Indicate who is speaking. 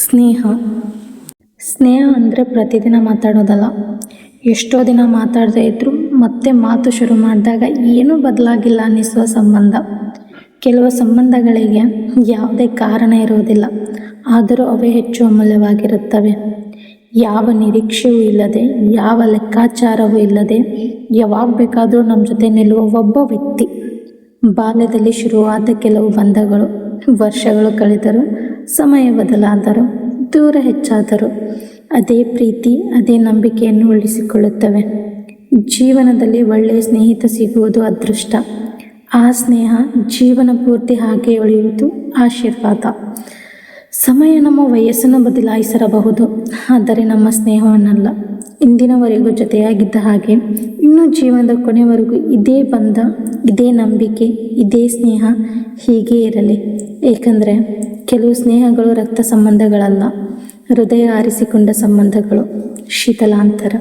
Speaker 1: ಸ್ನೇಹ ಸ್ನೇಹ ಅಂದರೆ ಪ್ರತಿದಿನ ಮಾತಾಡೋದಲ್ಲ. ಎಷ್ಟೋ ದಿನ ಮಾತಾಡದೇ ಇದ್ದರೂ ಮತ್ತೆ ಮಾತು ಶುರು ಮಾಡಿದಾಗ ಏನೂ ಬದಲಾಗಿಲ್ಲ ಅನ್ನಿಸುವ ಸಂಬಂಧ. ಕೆಲವು ಸಂಬಂಧಗಳಿಗೆ ಯಾವುದೇ ಕಾರಣ ಇರುವುದಿಲ್ಲ, ಆದರೂ ಅವೇ ಹೆಚ್ಚು ಅಮೂಲ್ಯವಾಗಿರುತ್ತವೆ. ಯಾವ ನಿರೀಕ್ಷೆಯೂ ಇಲ್ಲದೆ, ಯಾವ ಲೆಕ್ಕಾಚಾರವೂ ಇಲ್ಲದೆ ಯಾವಾಗ ಬೇಕಾದರೂ ನಮ್ಮ ಜೊತೆ ನಿಲ್ಲುವ ಒಬ್ಬ ವ್ಯಕ್ತಿ. ಬಾಲ್ಯದಲ್ಲಿ ಶುರುವಾದ ಕೆಲವು ಬಂಧಗಳು ವರ್ಷಗಳು ಕಳೆದರೂ, ಸಮಯ ಬದಲಾದರೂ, ದೂರ ಹೆಚ್ಚಾದರೂ ಅದೇ ಪ್ರೀತಿ, ಅದೇ ನಂಬಿಕೆಯನ್ನು ಉಳಿಸಿಕೊಳ್ಳುತ್ತವೆ. ಜೀವನದಲ್ಲಿ ಒಳ್ಳೆಯ ಸ್ನೇಹಿತ ಸಿಗುವುದು ಅದೃಷ್ಟ. ಆ ಸ್ನೇಹ ಜೀವನ ಪೂರ್ತಿ ಹಾಗೆ ಉಳಿಯುವುದು ಆಶೀರ್ವಾದ. ಸಮಯ ನಮ್ಮ ವಯಸ್ಸನ್ನು ಬದಲಾಯಿಸಿರಬಹುದು, ಆದರೆ ನಮ್ಮ ಸ್ನೇಹವನ್ನಲ್ಲ. ಇಂದಿನವರೆಗೂ ಜೊತೆಯಾಗಿದ್ದ ಹಾಗೆ ಇನ್ನೂ ಜೀವನದ ಕೊನೆವರೆಗೂ ಇದೇ ಬಂಧ, ಇದೇ ನಂಬಿಕೆ, ಇದೇ ಸ್ನೇಹ ಹೀಗೇ ಇರಲಿ. ಏಕೆಂದರೆ ಕೆಲವು ಸ್ನೇಹಗಳು ರಕ್ತ ಸಂಬಂಧಗಳಲ್ಲ, ಹೃದಯ ಆರಿಸಿಕೊಂಡ ಸಂಬಂಧಗಳು. ಶೀತಲಾಂತರ.